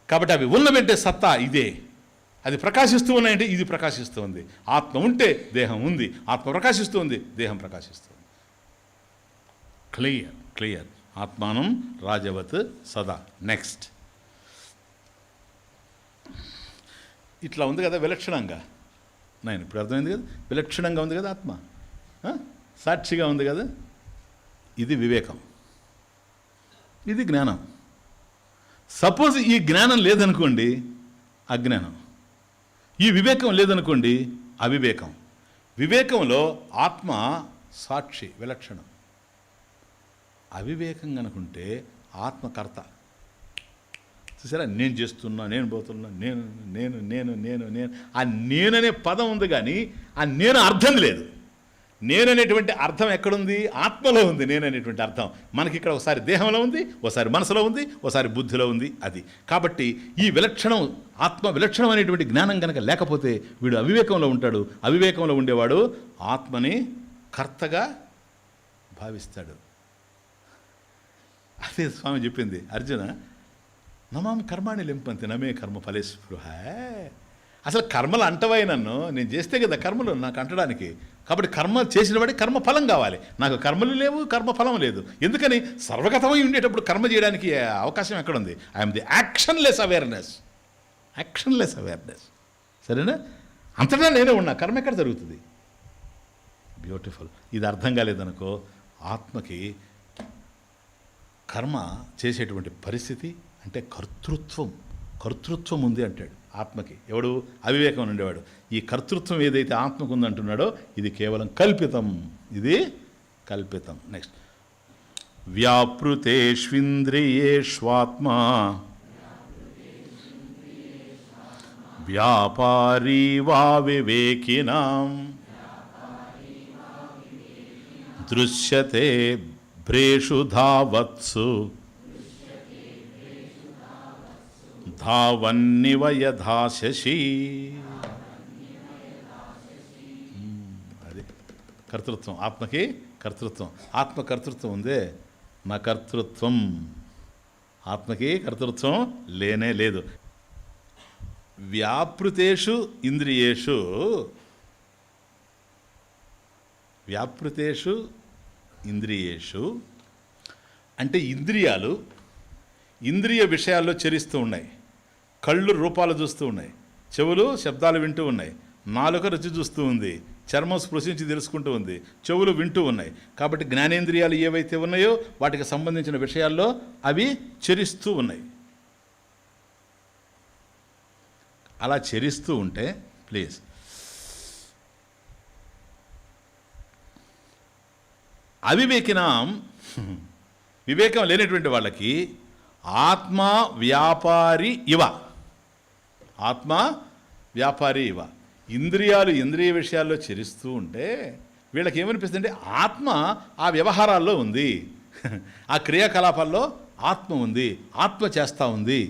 కాబట్టి అవి ఉన్నవంటే సత్తా ఇదే, అది ప్రకాశిస్తూ ఉన్నాయంటే ఇది ప్రకాశిస్తూ ఉంది. ఆత్మ ఉంటే దేహం ఉంది, ఆత్మ ప్రకాశిస్తూ ఉంది, దేహం ప్రకాశిస్తుంది. Clear clear. ఆత్మానం రాజవత్ సదా. నెక్స్ట్, ఇట్లా ఉంది కదా విలక్షణంగా. నేను ఇప్పుడు అర్థమైంది కదా, విలక్షణంగా ఉంది కదా ఆత్మ, సాక్షిగా ఉంది కదా. ఇది వివేకం, ఇది జ్ఞానం. సపోజ్ ఈ జ్ఞానం లేదనుకోండి అజ్ఞానం, ఈ వివేకం లేదనుకోండి అవివేకం. వివేకంలో ఆత్మ సాక్షి విలక్షణం. అవివేకం కనుకుంటే ఆత్మకర్త. చూసారా, నేను చేస్తున్నా, నేను పోతున్నా, నేను నేను నేను నేను నేను ఆ నేననే పదం ఉంది కానీ ఆ నేను అర్థం లేదు. నేననేటువంటి అర్థం ఎక్కడుంది? ఆత్మలో ఉంది నేననేటువంటి అర్థం. మనకి ఇక్కడ ఒకసారి దేహంలో ఉంది, ఒకసారి మనసులో ఉంది, ఒకసారి బుద్ధిలో ఉంది. అది కాబట్టి ఈ విలక్షణం, ఆత్మ విలక్షణం అనేటువంటి జ్ఞానం కనుక లేకపోతే వీడు అవివేకంలో ఉంటాడు. అవివేకంలో ఉండేవాడు ఆత్మని కర్తగా భావిస్తాడు. అదే స్వామి చెప్పింది అర్జున, నమాం కర్మాణి లింపంతి నమే కర్మ ఫలేస్పృహ. అసలు కర్మలు అంటవై నన్ను, నేను చేస్తే కదా కర్మలు నాకు అంటడానికి. కాబట్టి కర్మ చేసిన వాడి కర్మ ఫలం కావాలి. నాకు కర్మలు లేవు, కర్మ ఫలం లేదు. ఎందుకని? సర్వగతమై ఉండేటప్పుడు కర్మ చేయడానికి అవకాశం ఎక్కడుంది? I'm the actionless awareness. Actionless awareness. సరేనా? అంతటా నేనే ఉన్నా, కర్మ ఎక్కడ జరుగుతుంది? బ్యూటిఫుల్. ఇది అర్థం కాలేదనుకో, ఆత్మకి కర్మ చేసేటువంటి పరిస్థితి అంటే కర్తృత్వం ఉంది అంటాడు ఆత్మకి. ఎవడు? అవివేకం ఉండేవాడు. ఈ కర్తృత్వం ఏదైతే ఆత్మకు ఉందంటున్నాడో ఇది కేవలం కల్పితం. ఇది కల్పితం. నెక్స్ట్, వ్యాపృతేష్వింద్రియేష్వాత్మా వ్యాపారీ వా వివేకినాం దృశ్యతే భ్రేషు ధావత్సు ధావన్నివ యథా శశి. అది కర్తృత్వం. ఆత్మకి కర్తృత్వం. ఆత్మ కర్తృత్వం ఉందే, నా కర్తృత్వం. ఆత్మకి కర్తృత్వం లేనే లేదు. వ్యాపృతేషు ఇంద్రియేషు, వ్యాపృతేషు ఇంద్రియేషు అంటే ఇంద్రియాలు ఇంద్రియ విషయాల్లో చరిస్తూ ఉన్నాయి. కళ్ళు రూపాలు చూస్తూ ఉన్నాయి, చెవులు శబ్దాలు వింటూ ఉన్నాయి, నాలుక రుచి చూస్తూ ఉంది, చర్మం స్పృశించి తెలుసుకుంటూ ఉంది, చెవులు వింటూ ఉన్నాయి. కాబట్టి జ్ఞానేంద్రియాలు ఏవైతే ఉన్నాయో వాటికి సంబంధించిన విషయాల్లో అవి చరిస్తూ ఉన్నాయి. అలా చరిస్తూ ఉంటే ప్లీజ్, అవివేకినాం, వివేకం లేనటువంటి వాళ్ళకి ఆత్మ వ్యాపారి ఇవ, ఆత్మ వ్యాపారి ఇవ. ఇంద్రియాలు ఇంద్రియ విషయాల్లో చరిస్తూ ఉంటే వీళ్ళకి ఏమనిపిస్తుంది అంటే ఆత్మ ఆ వ్యవహారాల్లో ఉంది, ఆ క్రియాకలాపాల్లో ఆత్మ ఉంది, ఆత్మ చేస్తూ ఉంది.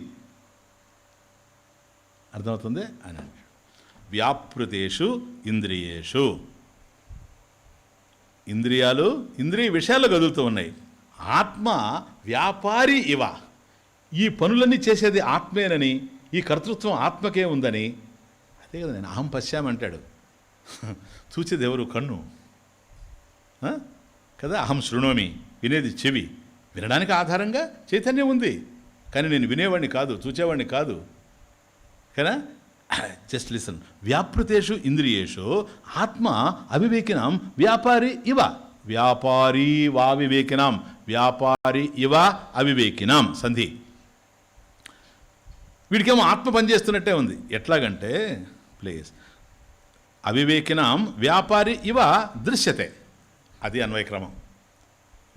అర్థమవుతుంది అని అంటాడు. వ్యాపృతేషు ఇంద్రియేషు, ఇంద్రియాలు ఇంద్రియ విషయాల్లో కదులుతూ ఉన్నాయి. ఆత్మ వ్యాపారి ఇవ, ఈ పనులన్నీ చేసేది ఆత్మేనని, ఈ కర్తృత్వం ఆత్మకే ఉందని. అదే కదా నేను అహం పశ్యామంటాడు. చూచేది ఎవరు? కన్ను కదా. అహం శృణోమి, వినేది చెవి. వినడానికి ఆధారంగా చైతన్యం ఉంది, కానీ నేను వినేవాడిని కాదు, చూచేవాడిని కాదు కదా. Just listen. వ్యాపృతేషు ఇంద్రియేషు ఆత్మ అవివేకినాం వ్యాపారి ఇవ, వ్యాపారీ వా వివేకినాం, వ్యాపారి ఇవ అవివేకినాం. సంధి. వీడికేమో ఆత్మ పనిచేస్తున్నట్టే ఉంది. ఎట్లాగంటే ప్లీజ్, అవివేకినాం వ్యాపారి ఇవ దృశ్యతే, అది అన్వయక్రమం.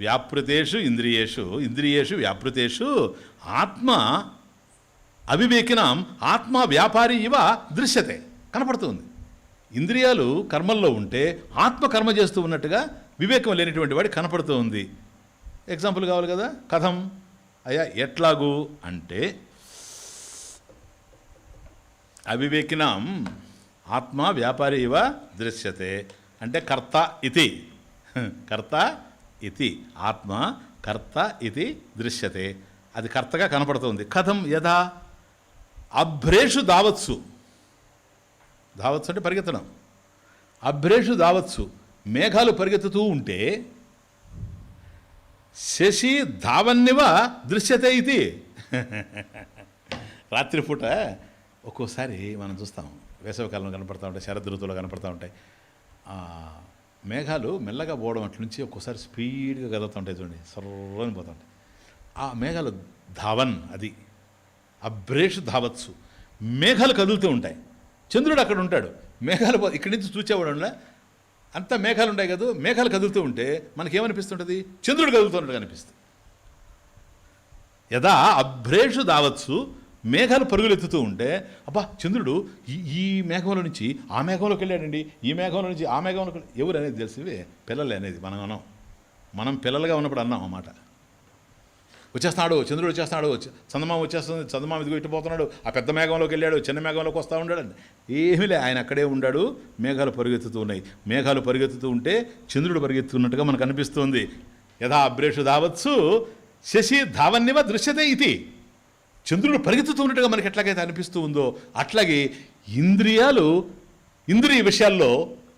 వ్యాపృతేషు ఇంద్రియేషు, ఇంద్రియేషు వ్యాపృతేషు ఆత్మ అవివేకినాం ఆత్మ వ్యాపారి ఇవ దృశ్యతే, కనపడుతుంది. ఇంద్రియాలు కర్మల్లో ఉంటే ఆత్మ కర్మ చేస్తూ ఉన్నట్టుగా వివేకం లేనిటువంటి వాడి కనపడుతూ ఉంది. ఎగ్జాంపుల్ కావాలి కదా. కథం అయ్యా, ఎట్లాగూ అంటే అవివేకినాం ఆత్మ వ్యాపారి ఇవ దృశ్యతే అంటే కర్త ఇతి, కర్త ఇతి, ఆత్మ కర్త ఇతి దృశ్యతే, అది కర్తగా కనపడుతుంది. కథం యథా అభ్రేషు దావత్సు, దావత్సు అంటే పరిగెత్తడం, అభ్రేషు దావత్సు, మేఘాలు పరిగెత్తుతూ ఉంటే శశి ధావన్నివ దృశ్యతే ఇది. రాత్రిపూట ఒక్కోసారి మనం చూస్తాం, వేసవికాలంలో కనపడతా ఉంటాయి, శరద్ ఋతువులో కనపడతా ఉంటాయి, మేఘాలు మెల్లగా పోవడం అట్ల నుంచి ఒక్కోసారి స్పీడ్గా కదులుతూ ఉంటాయి చూడండి, సర్వని పోతూ ఉంటాయి. ఆ మేఘాలు ధావన్, అది అభ్రేషు ధావత్సు, మేఘాలు కదులుతూ ఉంటాయి. చంద్రుడు అక్కడ ఉంటాడు, మేఘాలు ఇక్కడి నుంచి చూచేవాడు అంతా మేఘాలు ఉంటాయి కదా, మేఘాలు కదులుతూ ఉంటే మనకేమనిపిస్తుంటుంది? చంద్రుడు కదులుతున్నట్టు అనిపిస్తుంది. యదా అభ్రేషు దావత్సు, మేఘాలు పరుగులెత్తుతూ ఉంటే అబ్బా చంద్రుడు ఈ మేఘంలో నుంచి ఆ మేఘంలోకి వెళ్ళాడండి, ఈ మేఘంలో నుంచి ఆ మేఘంలోకి, ఎవరు అనేది తెలిసివే పిల్లలే అనేది మనం పిల్లలుగా ఉన్నప్పుడు అన్నాం అన్నమాట. వచ్చేస్తున్నాడు చంద్రుడు, వచ్చేస్తున్నాడు, చందమామ వచ్చేస్తుంది, చందమామ ఇదిగో ఇట్టుపోతున్నాడు, ఆ పెద్ద మేఘంలోకి వెళ్ళాడు, చిన్న మేఘంలోకి వస్తూ ఉన్నాడు అని ఏమీ లే, ఆయన అక్కడే ఉన్నాడు. మేఘాలు పరిగెత్తుతూ ఉన్నాయి, మేఘాలు పరిగెత్తుతూ ఉంటే చంద్రుడు పరిగెత్తున్నట్టుగా మనకు అనిపిస్తుంది. యథా అభ్రేషు దావత్సు శశి ధావన్నివ దృశ్యతే ఇది. చంద్రుడు పరిగెత్తుతూ ఉన్నట్టుగా మనకి ఎట్లాగైతే అనిపిస్తూ ఉందో అట్లాగే ఇంద్రియ విషయాల్లో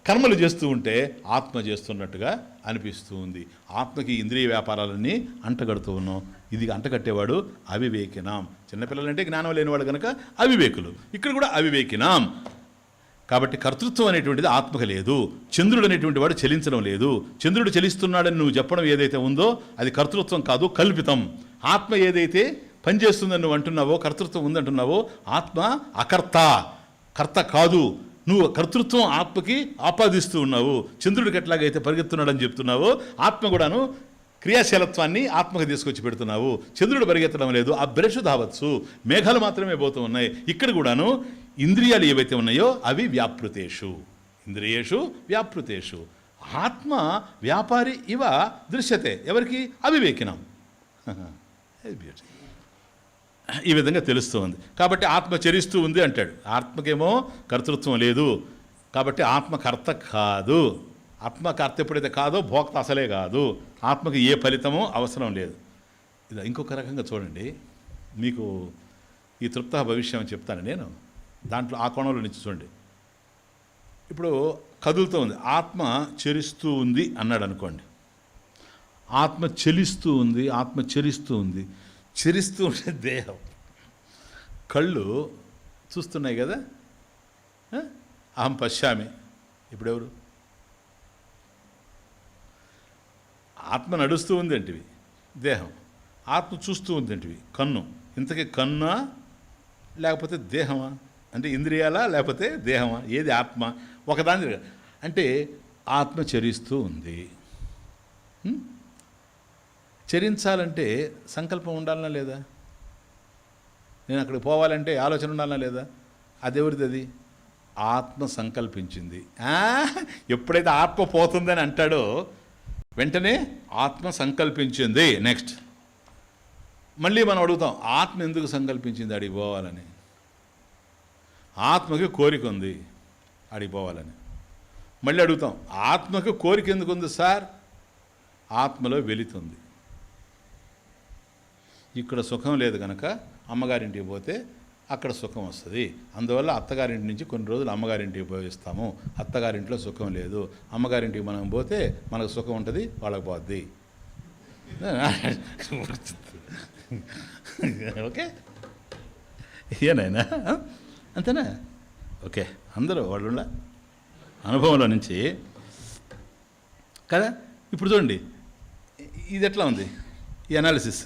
కర్మలు చేస్తూ ఉంటే ఆత్మ చేస్తున్నట్టుగా అనిపిస్తూ ఉంది. ఆత్మకి ఇంద్రియ వ్యాపారాలన్నీ అంటగడుతూ ఉన్నాం. ఇది అంటగట్టేవాడు అవివేకినాం. చిన్నపిల్లలంటే జ్ఞానం లేనివాడు కనుక అవివేకులు, ఇక్కడ కూడా అవివేకినాం. కాబట్టి కర్తృత్వం అనేటువంటిది ఆత్మకు లేదు. చంద్రుడు అనేటువంటి వాడు చలించడం లేదు. చంద్రుడు చలిస్తున్నాడని నువ్వు చెప్పడం ఏదైతే ఉందో అది కర్తృత్వం కాదు, కల్పితం. ఆత్మ ఏదైతే పనిచేస్తుందని నువ్వు అంటున్నావో, కర్తృత్వం ఉందంటున్నావో, ఆత్మ అకర్త, కర్త కాదు. నువ్వు కర్తృత్వం ఆత్మకి ఆపాదిస్తూ ఉన్నావు. చంద్రుడికి ఎట్లాగైతే పరిగెత్తున్నాడని చెప్తున్నావో ఆత్మ కూడాను క్రియాశీలత్వాన్ని ఆత్మకు తీసుకొచ్చి పెడుతున్నావు. చంద్రుడు పరిగెత్తడం లేదు. ఆ బ్రష్ దావచ్చు, మేఘాలు మాత్రమే పోతూ ఉన్నాయి. ఇక్కడ కూడాను ఇంద్రియాలు ఏవైతే ఉన్నాయో అవి వ్యాపృతేషు, ఇంద్రియేషు వ్యాపృతేషు. ఆత్మ వ్యాపారి ఇవ దృశ్యతే, ఎవరికి? అవివేకినం. ఈ విధంగా తెలుస్తూ ఉంది. కాబట్టి ఆత్మ చరిస్తూ ఉంది అంటాడు. ఆత్మకేమో కర్తృత్వం లేదు కాబట్టి ఆత్మ కర్త కాదు. ఆత్మ కర్త ఎప్పుడైతే కాదో భోక్త అసలే కాదు. ఆత్మకి ఏ ఫలితమో అవసరం లేదు. ఇది ఇంకొక రకంగా చూడండి, మీకు ఈ తృప్త భవిష్యం చెప్తాను నేను. దాంట్లో ఆ కోణంలో నుంచి చూడండి. ఇప్పుడు కదులుతూ ఉంది, ఆత్మ చరిస్తూ ఉంది అన్నాడు అనుకోండి. ఆత్మ చలిస్తూ ఉంది, ఆత్మ చరిస్తూ ఉంది. చరిస్తూ ఉంటే దేహం, కళ్ళు చూస్తున్నాయి కదా. అహం పశ్యామి. ఇప్పుడెవరు? ఆత్మ నడుస్తూ ఉంది అంటివి దేహం, ఆత్మ చూస్తూ ఉంది అంటివి కన్ను. ఇంతకీ కన్నా లేకపోతే దేహమా? అంటే ఇంద్రియాలా లేకపోతే దేహమా? ఏది ఆత్మ? ఒకదాని అంటే ఆత్మ చరిస్తూ ఉంది. చరించాలంటే సంకల్పం ఉండాలనా లేదా? నేను అక్కడికి పోవాలంటే ఆలోచన ఉండాలనా లేదా? అది ఎవరిది? అది ఆత్మ సంకల్పించింది. ఎప్పుడైతే ఆత్మ పోతుందని అంటాడో వెంటనే ఆత్మ సంకల్పించింది. నెక్స్ట్ మళ్ళీ మనం అడుగుతాం, ఆత్మ ఎందుకు సంకల్పించింది అడిగి పోవాలని? ఆత్మకి కోరిక ఉంది అడిగి పోవాలని. మళ్ళీ అడుగుతాం, ఆత్మకి కోరిక ఎందుకు ఉంది సార్? ఆత్మలో వెలితుంది. ఇక్కడ సుఖం లేదు కనుక అమ్మగారింటికి పోతే అక్కడ సుఖం వస్తుంది. అందువల్ల అత్తగారింటి నుంచి కొన్ని రోజులు అమ్మగారింటికి పోయిస్తాము. అత్తగారింట్లో సుఖం లేదు, అమ్మగారింటికి మనం పోతే మనకు సుఖం ఉంటుంది, వాళ్ళకి పోద్ది. ఓకే, ఏనైనా అంతేనా? ఓకే, అందరూ వాళ్ళ అనుభవంలో నుంచి కదా. ఇప్పుడు చూడండి, ఇది ఎట్లా ఉంది ఈ అనాలిసిస్.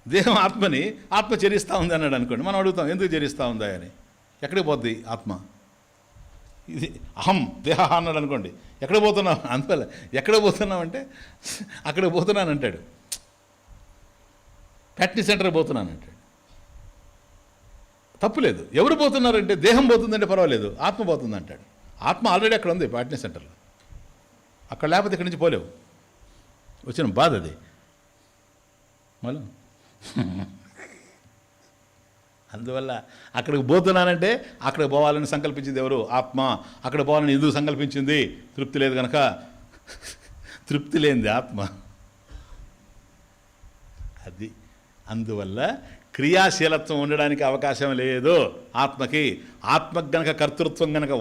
దేహం ఆత్మని ఆత్మ చరిస్తూ ఉంది అన్నాడు అనుకోండి. మనం అడుగుతాం, ఎందుకు చరిస్తూ ఉందా అని. ఎక్కడికి పోద్ది ఆత్మ? ఇది అహం దేహ అన్నాడు అనుకోండి. ఎక్కడ పోతున్నావు? అందువల్ల ఎక్కడ పోతున్నావు అంటే అక్కడికి పోతున్నాను అంటాడు. ప్యాట్నీ సెంటర్కి పోతున్నాను అంటాడు. తప్పులేదు. ఎవరు పోతున్నారంటే దేహం పోతుందంటే పర్వాలేదు, ఆత్మ పోతుంది అంటాడు. ఆత్మ ఆల్రెడీ అక్కడ ఉంది ప్యాట్నీ సెంటర్లో. అక్కడ లేకపోతే ఇక్కడి నుంచి పోలేవు. వచ్చిన బాధ అది. మళ్ళీ అందువల్ల అక్కడికి పోతున్నానంటే అక్కడికి పోవాలని సంకల్పించింది ఎవరు? ఆత్మ. అక్కడ పోవాలని ఎందుకు సంకల్పించింది? తృప్తి లేదు కనుక. తృప్తి లేనిది ఆత్మ. అది అందువల్ల క్రియాశీలత్వం ఉండడానికి అవకాశం లేదు ఆత్మకి. ఆత్మకు గనక కర్తృత్వం గనక